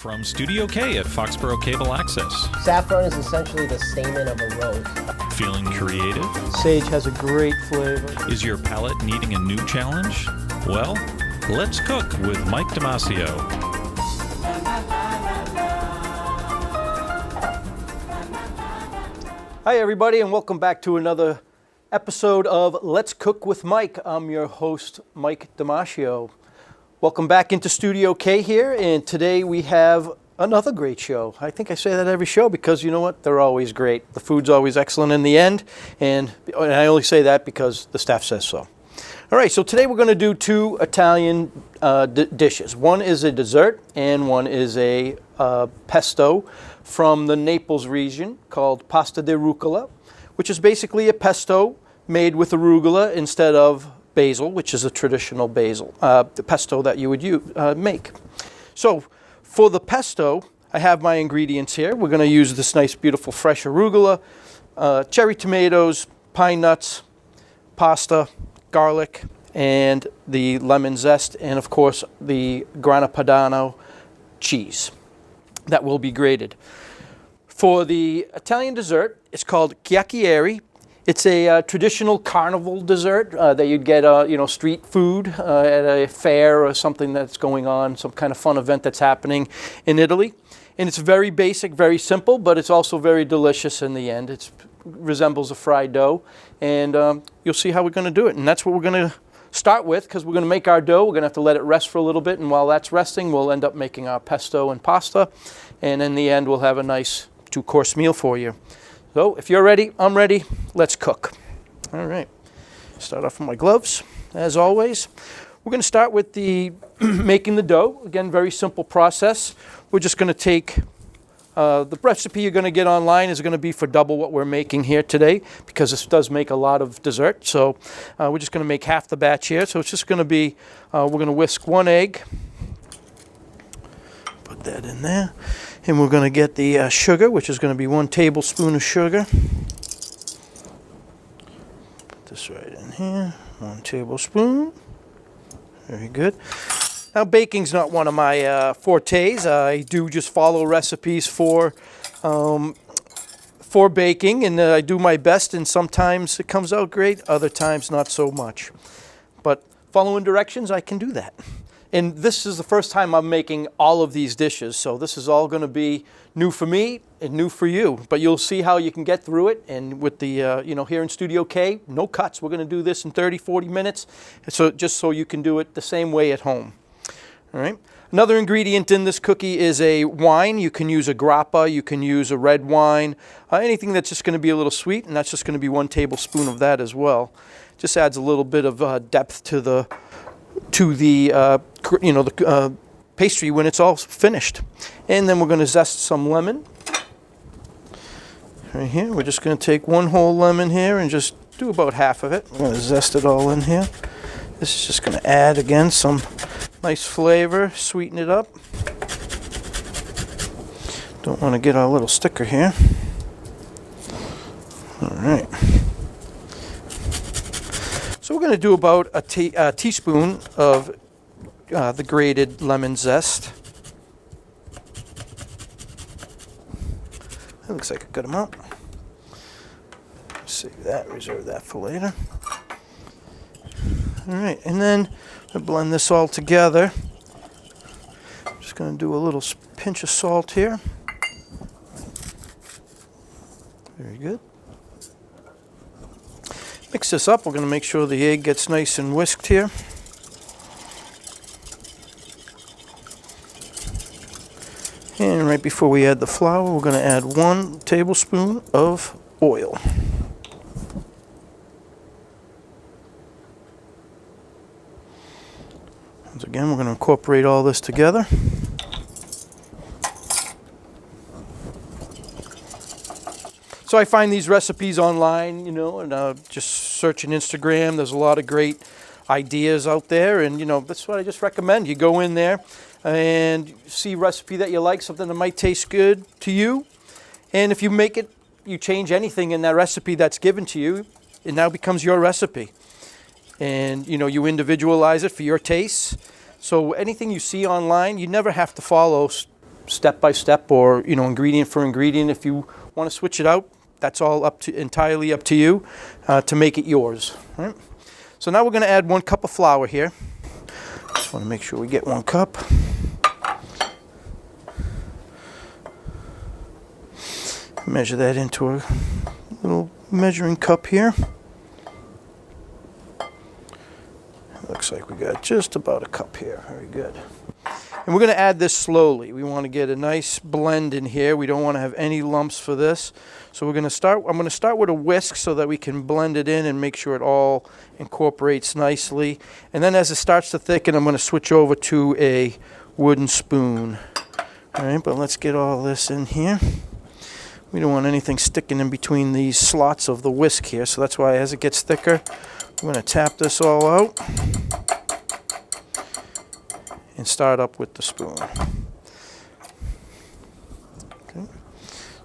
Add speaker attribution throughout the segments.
Speaker 1: from Studio K at Foxboro Cable Access.
Speaker 2: Saffron is essentially the stamen of a rose.
Speaker 1: Feeling creative?
Speaker 3: Sage has a great flavor.
Speaker 1: Is your palate needing a new challenge? Well, let's cook with Mike Damasio.
Speaker 3: Hi everybody, and welcome back to another episode of Let's Cook with Mike. I'm your host, Mike Damasio. Welcome back into Studio K here, and today we have another great show. I think I say that every show because you know what? They're always great. The food's always excellent in the end, and I only say that because the staff says so. All right, so today we're going to do two Italian dishes. One is a dessert, and one is a pesto from the Naples region called pasta di rucola, which is basically a pesto made with arugula instead of basil, which is a traditional basil, the pesto that you would make. So for the pesto, I have my ingredients here. We're going to use this nice, beautiful, fresh arugula, cherry tomatoes, pine nuts, pasta, garlic, and the lemon zest, and of course the grana padano cheese that will be grated. For the Italian dessert, it's called chiacchiere. It's a traditional carnival dessert that you'd get, street food at a fair or something that's going on, some kind of fun event that's happening in Italy. And it's very basic, very simple, but it's also very delicious in the end. It resembles a fried dough, and you'll see how we're going to do it. And that's what we're going to start with, because we're going to make our dough. We're going to have to let it rest for a little bit, and while that's resting, we'll end up making our pesto and pasta. And in the end, we'll have a nice two-course meal for you. So if you're ready, I'm ready. Let's cook. All right. Start off with my gloves, as always. We're going to start with the making the dough. Again, very simple process. We're just going to take the recipe you're going to get online is going to be for double what we're making here today, because this does make a lot of dessert. So we're just going to make half the batch here. So it's just going to be, we're going to whisk one egg. Put that in there. And we're going to get the sugar, which is going to be 1 tablespoon of sugar. Put this right in here. 1 tablespoon. Very good. Now, baking's not one of my fortes. I do just follow recipes for baking, and I do my best, and sometimes it comes out great, other times not so much. But following directions, I can do that. And this is the first time I'm making all of these dishes, so this is all going to be new for me and new for you. But you'll see how you can get through it. And with the, here in Studio K, no cuts. We're going to do this in 30, 40 minutes, so just so you can do it the same way at home. All right. Another ingredient in this cookie is a wine. You can use a grappa, you can use a red wine, anything that's just going to be a little sweet, and that's just going to be 1 tablespoon of that as well. Just adds a little bit of depth to the pastry when it's all finished. And then we're going to zest some lemon. Right here, we're just going to take 1 whole lemon here and just do about half of it. We're going to zest it all in here. This is just going to add, again, some nice flavor, sweeten it up. Don't want to get our little sticker here. All right. So we're going to do about a teaspoon of the grated lemon zest. That looks like a good amount. Save that, reserve that for later. All right, and then I blend this all together. I'm just going to do a little pinch of salt here. Very good. Mix this up. We're going to make sure the egg gets nice and whisked here. And right before we add the flour, we're going to add 1 tablespoon of oil. Once again, we're going to incorporate all this together. So I find these recipes online, and just searching Instagram. There's a lot of great ideas out there, and that's what I just recommend. You go in there and see a recipe that you like, something that might taste good to you, and if you make it, you change anything in that recipe that's given to you, it now becomes your recipe. And you individualize it for your tastes. So anything you see online, you never have to follow step by step, or ingredient for ingredient. If you want to switch it out, that's all entirely up to you to make it yours. Right? So now we're going to add 1 cup of flour here. Just want to make sure we get 1 cup. Measure that into a little measuring cup here. Looks like we got just about a cup here. Very good. And we're going to add this slowly. We want to get a nice blend in here. We don't want to have any lumps for this. So we're going to start. I'm going to start with a whisk so that we can blend it in and make sure it all incorporates nicely. And then as it starts to thicken, I'm going to switch over to a wooden spoon. All right, but let's get all this in here. We don't want anything sticking in between these slots of the whisk here, so that's why as it gets thicker, I'm going to tap this all out and start up with the spoon. Okay.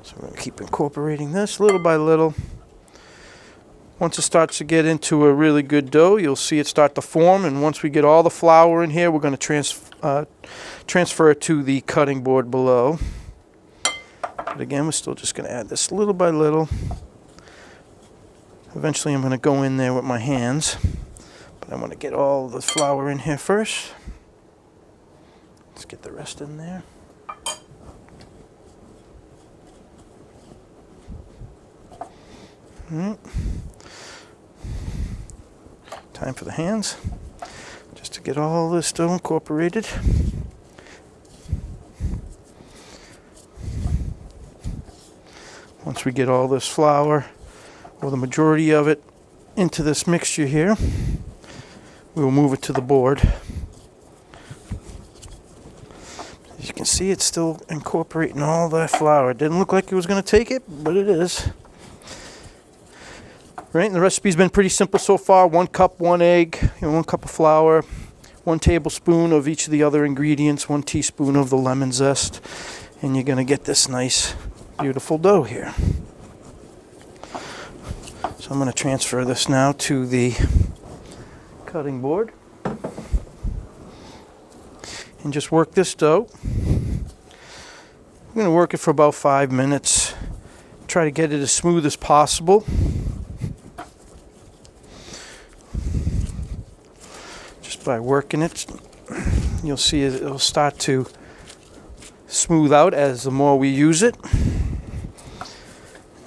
Speaker 3: So we're going to keep incorporating this little by little. Once it starts to get into a really good dough, you'll see it start to form, and once we get all the flour in here, we're going to transfer it to the cutting board below. But again, we're still just going to add this little by little. Eventually I'm going to go in there with my hands, but I want to get all the flour in here first. Let's get the rest in there. All right. Time for the hands, just to get all this dough incorporated. Once we get all this flour, or the majority of it, into this mixture here, we will move it to the board. As you can see, it's still incorporating all that flour. It didn't look like it was going to take it, but it is. Right, and the recipe's been pretty simple so far. 1 cup, 1 egg, 1 cup of flour, 1 tablespoon of each of the other ingredients, 1 teaspoon of the lemon zest, and you're going to get this nice, beautiful dough here. So I'm going to transfer this now to the cutting board and just work this dough. I'm going to work it for about 5 minutes. Try to get it as smooth as possible. Just by working it, you'll see it'll start to smooth out as the more we use it.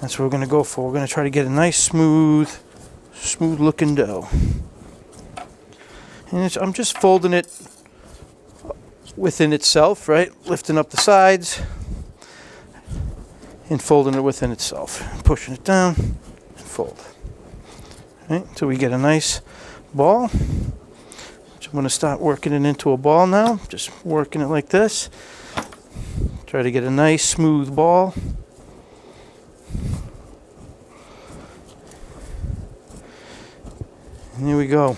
Speaker 3: That's what we're going to go for. We're going to try to get a nice smooth looking dough. And I'm just folding it within itself, right? Lifting up the sides and folding it within itself. Pushing it down and fold. Right? So we get a nice ball. So I'm going to start working it into a ball now. Just working it like this. Try to get a nice smooth ball. And here we go.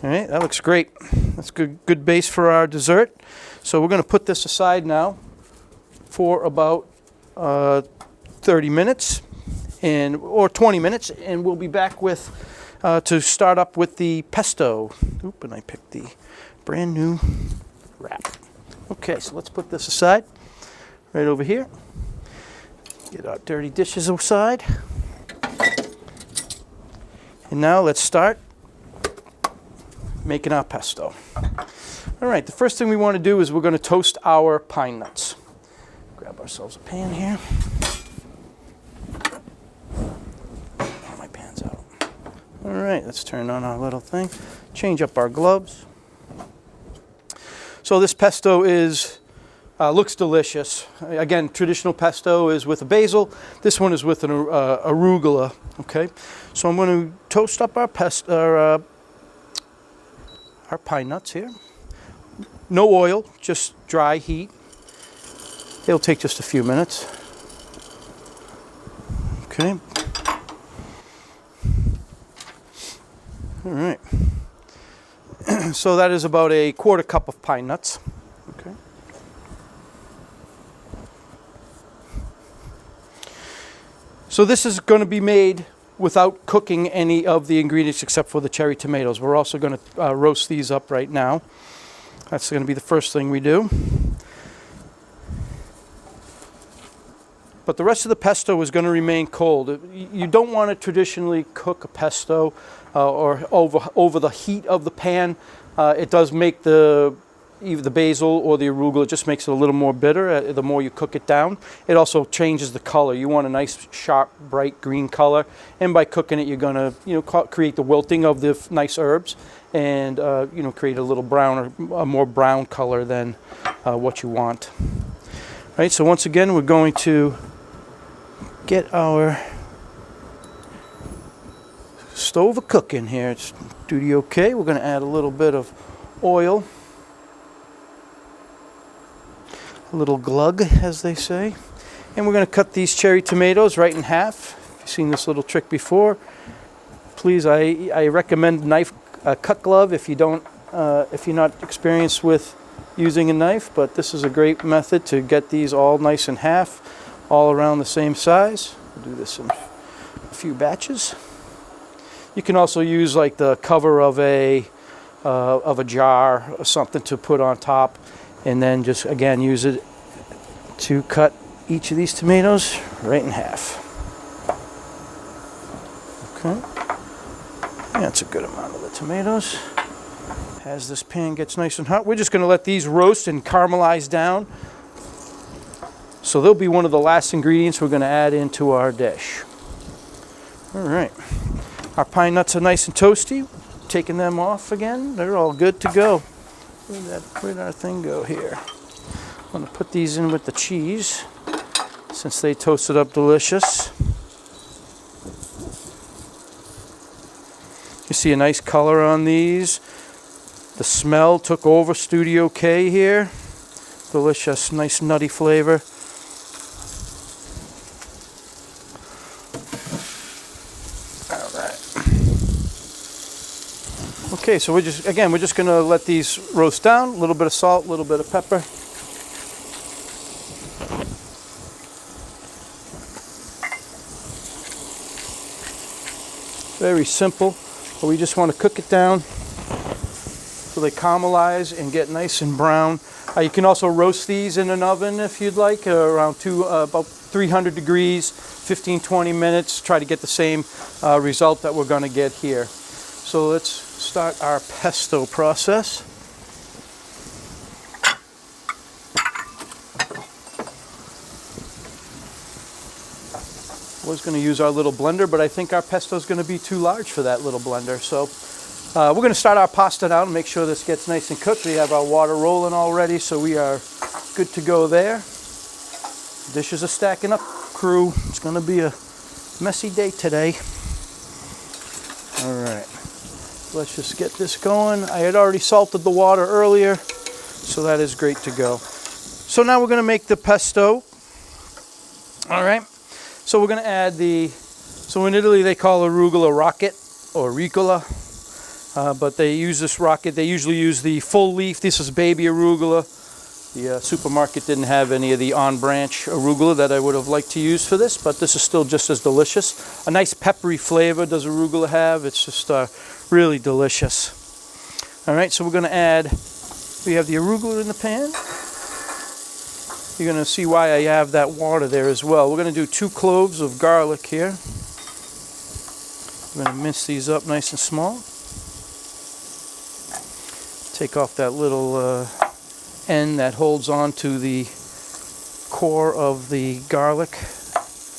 Speaker 3: All right, that looks great. That's good base for our dessert. So we're going to put this aside now for about 30 minutes or 20 minutes, and we'll be back with to start up with the pesto. Oop, and I picked the brand new wrap. Okay, so let's put this aside right over here. Get our dirty dishes aside. And now let's start making our pesto. All right, the first thing we want to do is we're going to toast our pine nuts. Grab ourselves a pan here. Oh, my pan's out. All right, let's turn on our little thing. Change up our gloves. So this pesto looks delicious. Again, traditional pesto is with a basil. This one is with an arugula. Okay, so I'm going to toast up our pine nuts here. No oil, just dry heat. It'll take just a few minutes. Okay. All right. So that is about a 1/4 cup of pine nuts. Okay. So this is going to be made without cooking any of the ingredients except for the cherry tomatoes. We're also going to roast these up right now. That's going to be the first thing we do. but the rest of the pesto is going to remain cold. You don't want to traditionally cook a pesto or over the heat of the pan. It does make either the basil or the arugula, it just makes it a little more bitter the more you cook it down. It also changes the color. You want a nice, sharp, bright green color, and by cooking it, you're going to create the wilting of the nice herbs, and create a little brown or a more brown color than what you want. All right, so once again, we're going to get our stove a cooking here. It's Studio K. We're going to add a little bit of oil. A little glug, as they say. And we're going to cut these cherry tomatoes right in half. If you've seen this little trick before, please, I recommend knife cut glove if you're not experienced with using a knife, but this is a great method to get these all nice in half, all around the same size. We'll do this in a few batches. You can also use like the cover of a jar or something to put on top, and then just again use it to cut each of these tomatoes right in half. Okay, that's a good amount of the tomatoes. As this pan gets nice and hot, we're just going to let these roast and caramelize down. So they'll be one of the last ingredients we're going to add into our dish. All right, our pine nuts are nice and toasty. Taking them off again, they're all good to go. Where'd our thing go here? I'm going to put these in with the cheese since they toasted up delicious. You see a nice color on these. The smell took over Studio K here. Delicious, nice nutty flavor. Okay, so we're just going to let these roast down. A little bit of salt, a little bit of pepper. Very simple, but we just want to cook it down so they caramelize and get nice and brown. You can also roast these in an oven if you'd like, around about 300 degrees, 15-20 minutes. Try to get the same result that we're going to get here. So let's start our pesto process. I was going to use our little blender, but I think our pesto is going to be too large for that little blender. So we're going to start our pasta now and make sure this gets nice and cooked. We have our water rolling already, so we are good to go there. Dishes are stacking up, crew. It's going to be a messy day today. All right. Let's just get this going. I had already salted the water earlier, so that is great to go. So now we're going to make the pesto. All right. So we're going to add so in Italy they call arugula rocket or Rucola, but they use this rocket. They usually use the full leaf. This is baby arugula. The supermarket didn't have any of the on-branch arugula that I would have liked to use for this, but this is still just as delicious. A nice peppery flavor does arugula have. It's just really delicious. All right, so we're going to add, we have the arugula in the pan. You're going to see why I have that water there as well. We're going to do 2 cloves of garlic here. We're going to mince these up nice and small. Take off that little end that holds on to the core of the garlic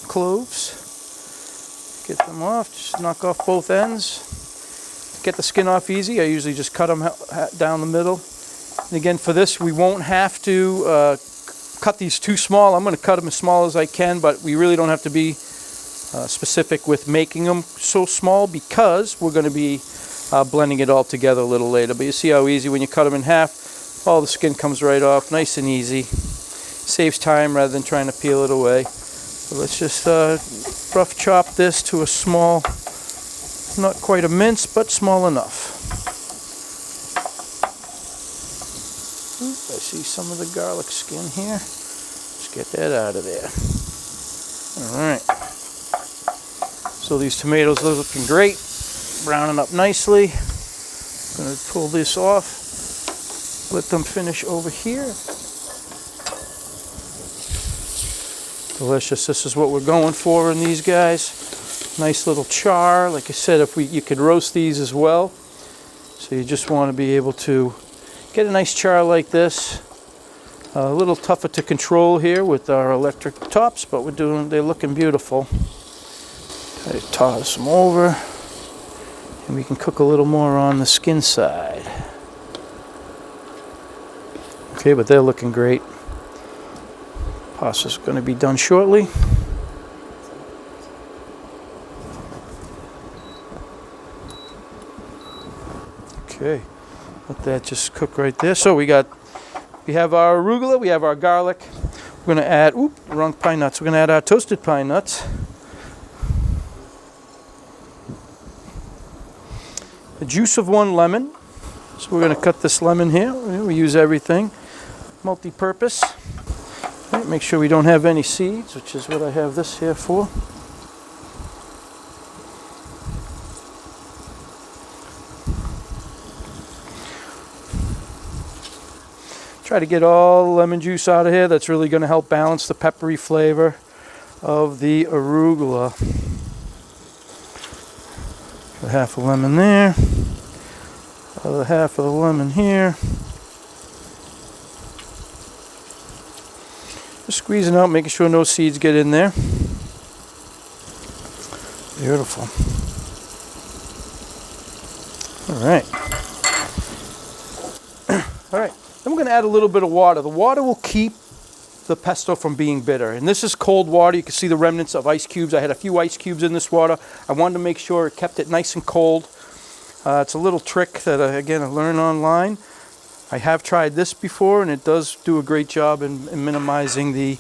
Speaker 3: cloves. Get them off, just knock off both ends. Get the skin off easy. I usually just cut them down the middle. And again, for this, we won't have to cut these too small. I'm going to cut them as small as I can, but we really don't have to be specific with making them so small because we're going to be blending it all together a little later. But you see how easy when you cut them in half, all the skin comes right off, nice and easy. Saves time rather than trying to peel it away. So let's just rough chop this to a small, not quite a mince, but small enough. I see some of the garlic skin here. Let's get that out of there. All right. So these tomatoes are looking great, browning up nicely. I'm going to pull this off, let them finish over here. Delicious. This is what we're going for in these guys. Nice little char. Like I said, you could roast these as well. So you just want to be able to get a nice char like this. A little tougher to control here with our electric tops, but they're looking beautiful. I toss them over, and we can cook a little more on the skin side. Okay, but they're looking great. Pasta's going to be done shortly. Okay, let that just cook right there. So we have our arugula, we have our garlic. We're going to add, wrong pine nuts. We're going to add our toasted pine nuts. The juice of 1 lemon. So we're going to cut this lemon here. We use everything. Multi-purpose. Okay, make sure we don't have any seeds, which is what I have this here for. Try to get all the lemon juice out of here. That's really going to help balance the peppery flavor of the arugula. Put half a lemon there. Other half of the lemon here. Just squeezing out, making sure no seeds get in there. Beautiful. All right. All right. Then we're going to add a little bit of water. The water will keep the pesto from being bitter. And this is cold water. You can see the remnants of ice cubes. I had a few ice cubes in this water. I wanted to make sure it kept it nice and cold. It's a little trick that, again, I learned online. I have tried this before, and it does do a great job in minimizing the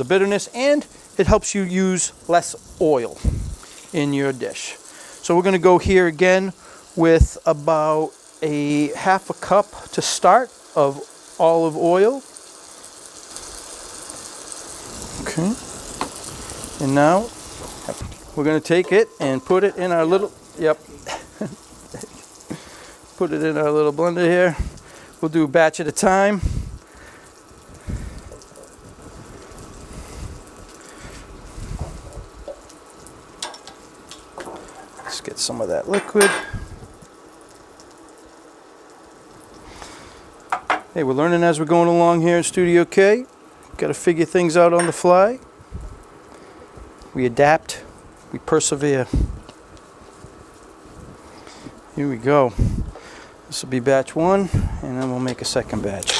Speaker 3: bitterness, and it helps you use less oil in your dish. So we're going to go here again with about a half a cup to start of olive oil. Okay. And now we're going to take it and put it in our little, put it in our little blender here. We'll do a batch at a time. Let's get some of that liquid. Hey, we're learning as we're going along here in Studio K. Got to figure things out on the fly. We adapt, we persevere. Here we go. This will be batch 1, and then we'll make a second batch.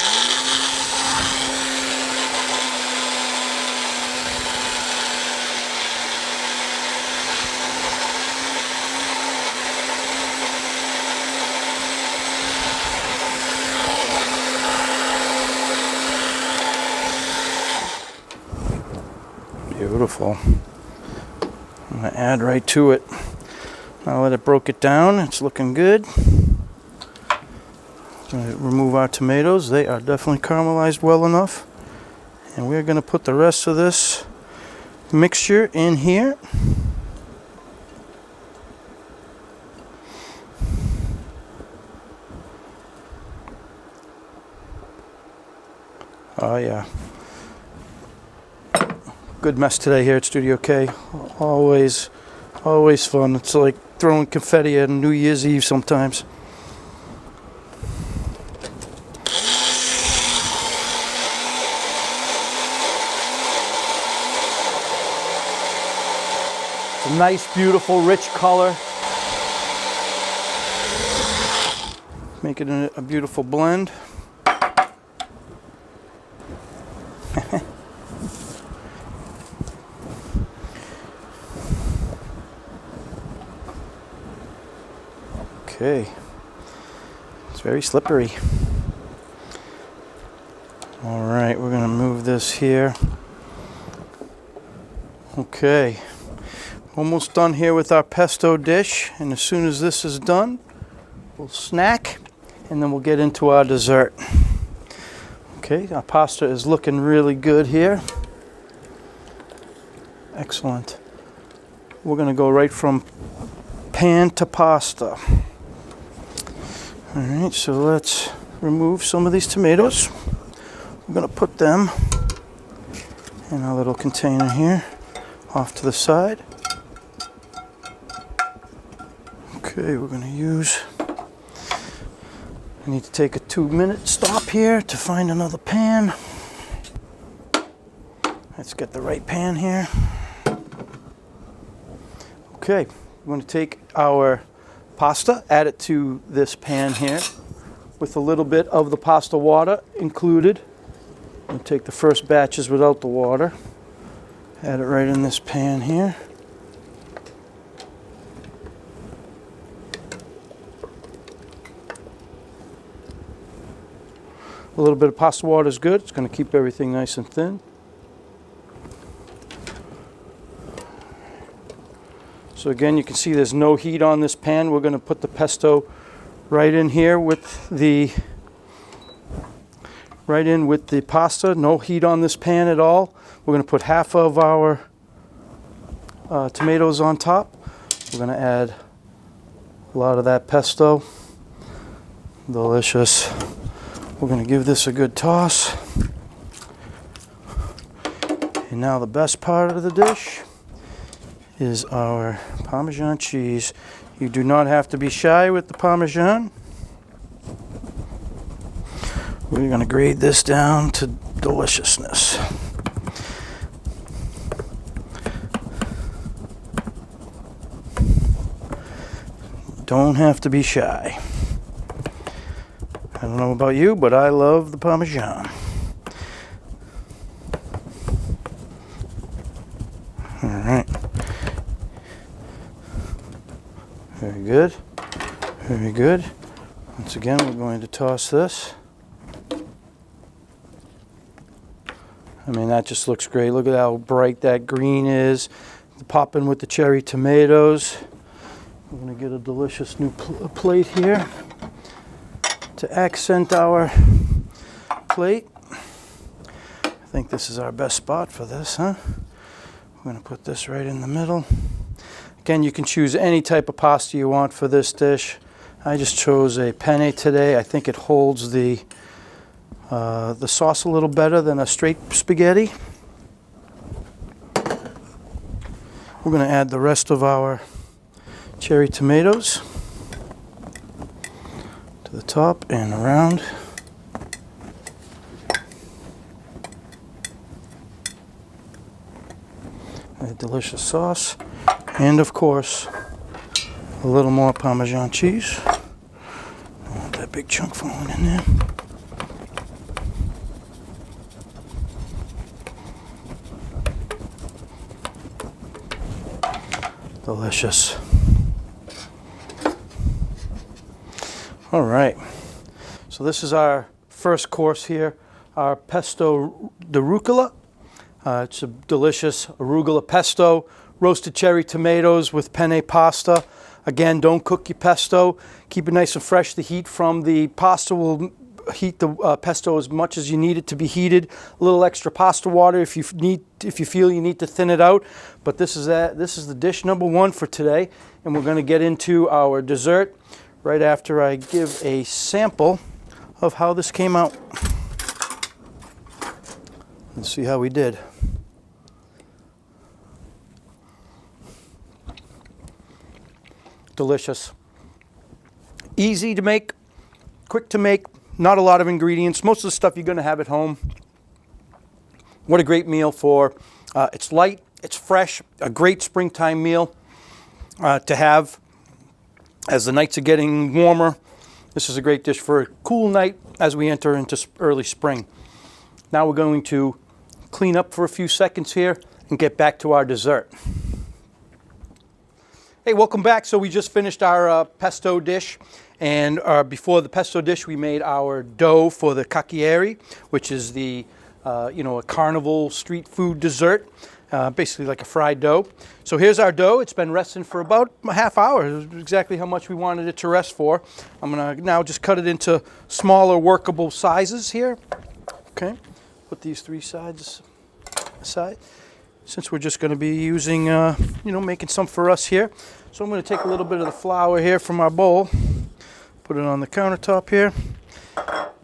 Speaker 3: Beautiful. I'm going to add right to it. Now that it broke it down, it's looking good. Going to remove our tomatoes. They are definitely caramelized well enough. And we're going to put the rest of this mixture in here. Oh yeah. Good mess today here at Studio K. Always fun. It's like throwing confetti on New Year's Eve sometimes. It's a nice, beautiful, rich color. Make it a beautiful blend. Okay, it's very slippery. All right, we're going to move this here. Okay, almost done here with our pesto dish, and as soon as this is done, we'll snack, and then we'll get into our dessert. Okay, our pasta is looking really good here. Excellent. We're going to go right from pan to pasta. All right, so let's remove some of these tomatoes. We're going to put them in our little container here off to the side. Okay, we're going to use, I need to take a 2-minute stop here to find another pan. Let's get the right pan here. Okay, we're going to take our pasta, add it to this pan here with a little bit of the pasta water included. We'll take the first batches without the water, add it right in this pan here. A little bit of pasta water is good. It's going to keep everything nice and thin. So again, you can see there's no heat on this pan. We're going to put the pesto right in here with the pasta. No heat on this pan at all. We're going to put half of our tomatoes on top. We're going to add a lot of that pesto. Delicious. We're going to give this a good toss. And now the best part of the dish is our Parmesan cheese. You do not have to be shy with the Parmesan. We're going to grade this down to deliciousness. Don't have to be shy. I don't know about you, but I love the Parmesan. All right. Very good. Very good. Once again, we're going to toss this. I mean, that just looks great. Look at how bright that green is. Popping with the cherry tomatoes. We're going to get a delicious new plate here to accent our plate. I think this is our best spot for this, huh? We're going to put this right in the middle. Again, you can choose any type of pasta you want for this dish. I just chose a penne today. I think it holds the sauce a little better than a straight spaghetti. We're going to add the rest of our cherry tomatoes to the top and around. A delicious sauce. And of course, a little more Parmesan cheese. I want that big chunk falling in there. Delicious. All right, so this is our first course here, our pesto de rucola. It's a delicious arugula pesto, roasted cherry tomatoes with penne pasta. Again, don't cook your pesto. Keep it nice and fresh. The heat from the pasta will heat the pesto as much as you need it to be heated. A little extra pasta water if you feel you need to thin it out. But this is the dish number one for today, and we're going to get into our dessert right after I give a sample of how this came out. Let's see how we did. Delicious. Easy to make, quick to make, not a lot of ingredients. Most of the stuff you're going to have at home. What a great meal for, it's light, it's fresh, a great springtime meal to have as the nights are getting warmer. This is a great dish for a cool night as we enter into early spring. Now we're going to clean up for a few seconds here and get back to our dessert. Hey, welcome back. So we just finished our pesto dish, and before the pesto dish we made our dough for the cacchiere, which is the a Carnival street food dessert, basically like a fried dough. So here's our dough. It's been resting for about a half hour. It was exactly how much we wanted it to rest for. I'm going to now just cut it into smaller workable sizes here. Okay, put these three sides aside, since we're just going to be using, making some for us here. So I'm going to take a little bit of the flour here from our bowl, put it on the countertop here,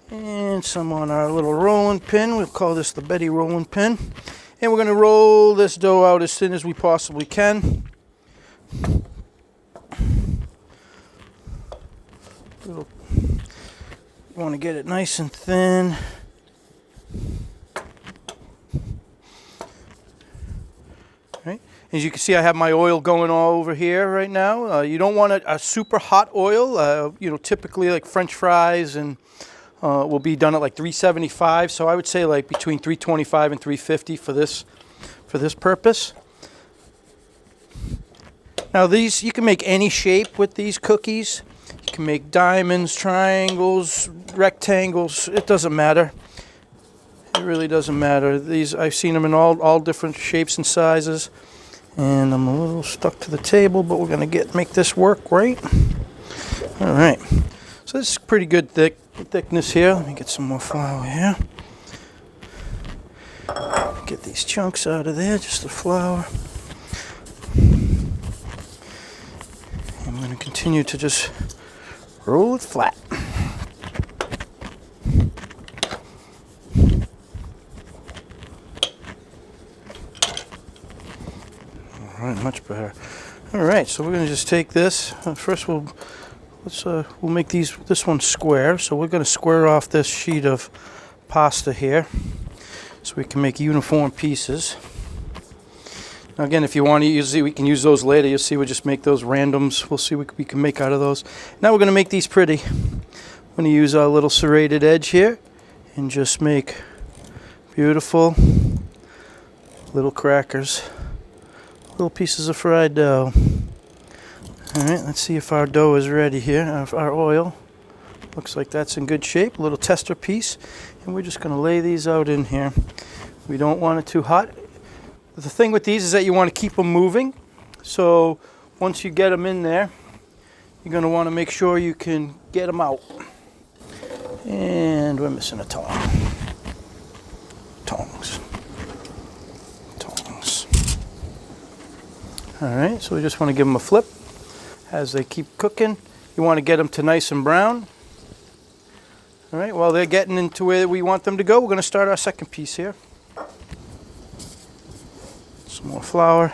Speaker 3: and some on our little rolling pin. We'll call this the Betty rolling pin. And we're going to roll this dough out as thin as we possibly can. You want to get it nice and thin. Right. As you can see, I have my oil going all over here right now. You don't want a super hot oil. You know, typically like French fries and will be done at like 375. So I would say like between 325 and 350 for this purpose. Now these, you can make any shape with these cookies. You can make diamonds, triangles, rectangles. It doesn't matter. It really doesn't matter. These, I've seen them in all different shapes and sizes. And I'm a little stuck to the table, but we're gonna make this work, right? All right. So this is pretty good thickness here. Let me get some more flour here. Get these chunks out of there, just the flour. I'm gonna continue to just roll it flat. All right, much better. All right, so we're gonna just take this. First, we'll make this one square. So we're gonna square off this sheet of pasta here, so we can make uniform pieces. Now again, if you want to use it, we can use those later. You'll see we just make those randoms. We'll see what we can make out of those. Now we're gonna make these pretty. I'm gonna use our little serrated edge here and just make beautiful little crackers. Little pieces of fried dough. All right, let's see if our dough is ready here. Our oil looks like that's in good shape. A little tester piece, and we're just going to lay these out in here. We don't want it too hot. The thing with these is that you want to keep them moving. So once you get them in there, you're going to want to make sure you can get them out. And we're missing a tongs. All right, so we just want to give them a flip as they keep cooking. You want to get them to nice and brown. All right, while they're getting into where we want them to go, we're going to start our second piece here. Some more flour.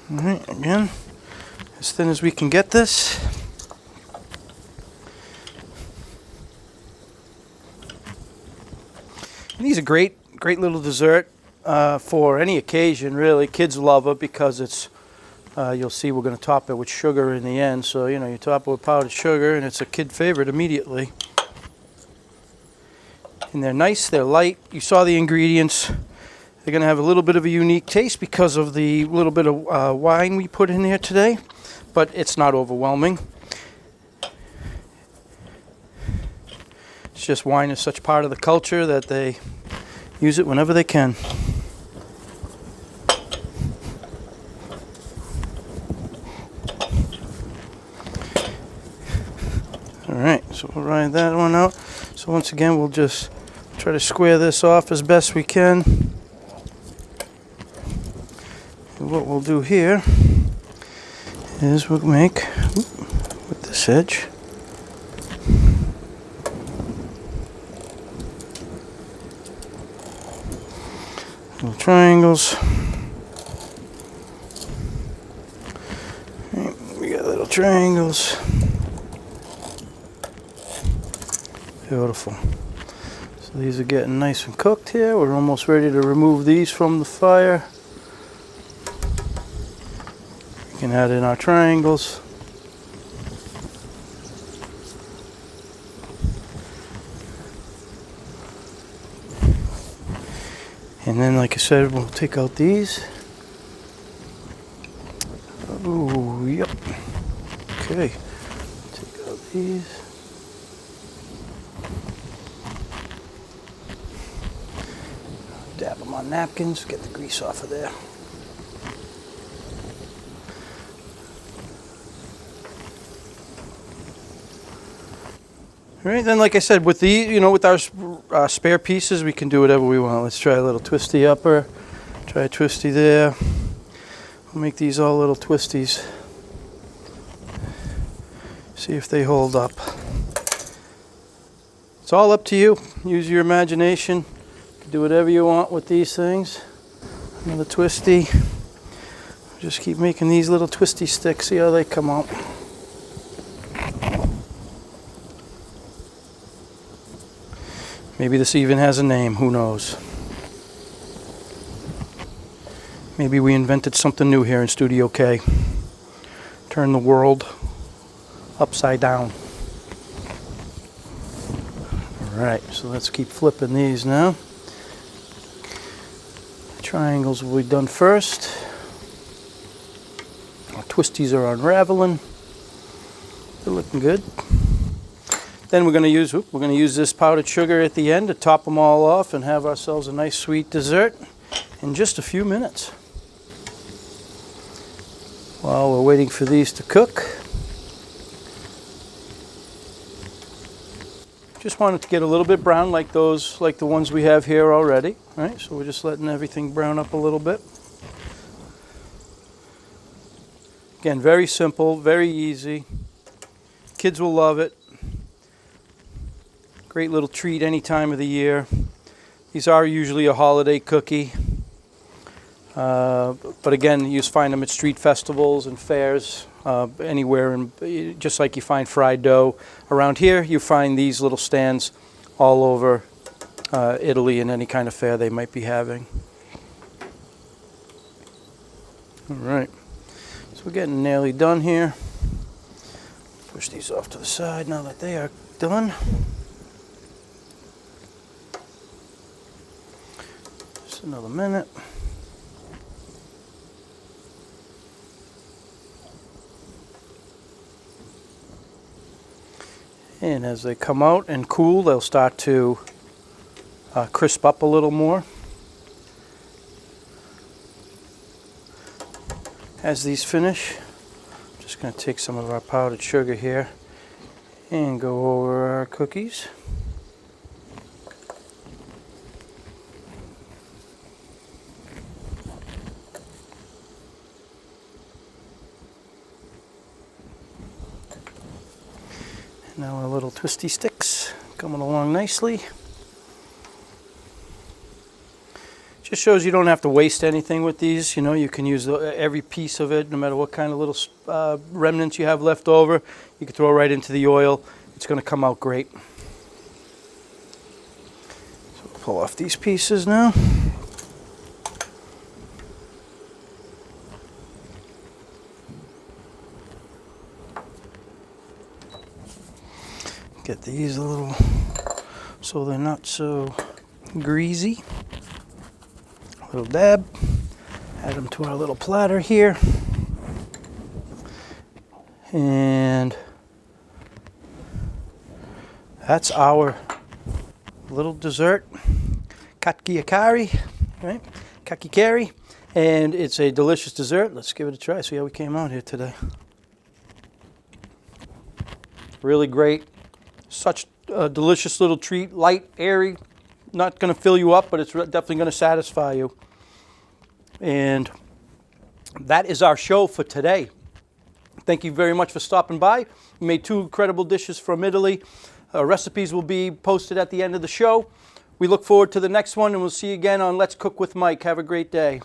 Speaker 3: All right, again, as thin as we can get this. And these are great little dessert for any occasion, really. Kids love it because it's, you'll see we're going to top it with sugar in the end. So, you know, you top it with powdered sugar and it's a kid favorite immediately. And they're nice, they're light. You saw the ingredients. They're going to have a little bit of a unique taste because of the little bit of wine we put in here today, but it's not overwhelming. It's just wine is such part of the culture that they use it whenever they can. All right, so we'll ride that one out. So once again, we'll just try to square this off as best we can. And what we'll do here is we'll make, with this edge, little triangles. Right, we got little triangles. Beautiful. So these are getting nice and cooked here. We're almost ready to remove these from the fire. We can add in our triangles. And then, like I said, we'll take out these. Ooh, yep. Okay. Take out these. Dab them on napkins, get the grease off of there. All right, then like I said, with the, you know, with our spare pieces, we can do whatever we want. Let's try a little twisty upper, try a twisty there. We'll make these all little twisties. See if they hold up. It's all up to you. Use your imagination. You can do whatever you want with these things. Another twisty. Just keep making these little twisty sticks. See how they come out. Maybe this even has a name. Who knows? Maybe we invented something new here in Studio K. Turn the world upside down. Alright, so let's keep flipping these now. Triangles will be done first. Our twisties are unraveling. They're looking good. Then we're going to use this powdered sugar at the end to top them all off and have ourselves a nice sweet dessert in just a few minutes. While we're waiting for these to cook, just want it to get a little bit brown like the ones we have here already. Right? So we're just letting everything brown up a little bit. Again, very simple, very easy. Kids will love it. Great little treat any time of the year. These are usually a holiday cookie. But again, you just find them at street festivals and fairs, anywhere, and just like you find fried dough. Around here, you find these little stands all over Italy in any kind of fair they might be having. All right, so we're getting nearly done here. Push these off to the side now that they are done. Just another minute. And as they come out and cool, they'll start to crisp up a little more. As these finish, I'm just going to take some of our powdered sugar here and go over our cookies. Now our little twisty sticks coming along nicely. Just shows you don't have to waste anything with these. You know, you can use every piece of it, no matter what kind of little remnants you have left over. You can throw right into the oil. It's going to come out great. So we'll pull off these pieces now. Get these a little so they're not so greasy. A little dab. Add them to our little platter here. And that's our little dessert. Kakiyakari, right? Kakikari. And it's a delicious dessert. Let's give it a try. See how we came out here today. Really great. Such a delicious little treat, light, airy, not going to fill you up, but it's definitely going to satisfy you. And that is our show for today. Thank you very much for stopping by. We made 2 incredible dishes from Italy. Recipes will be posted at the end of the show. We look forward to the next one, and we'll see you again on Let's Cook with Mike. Have a great day.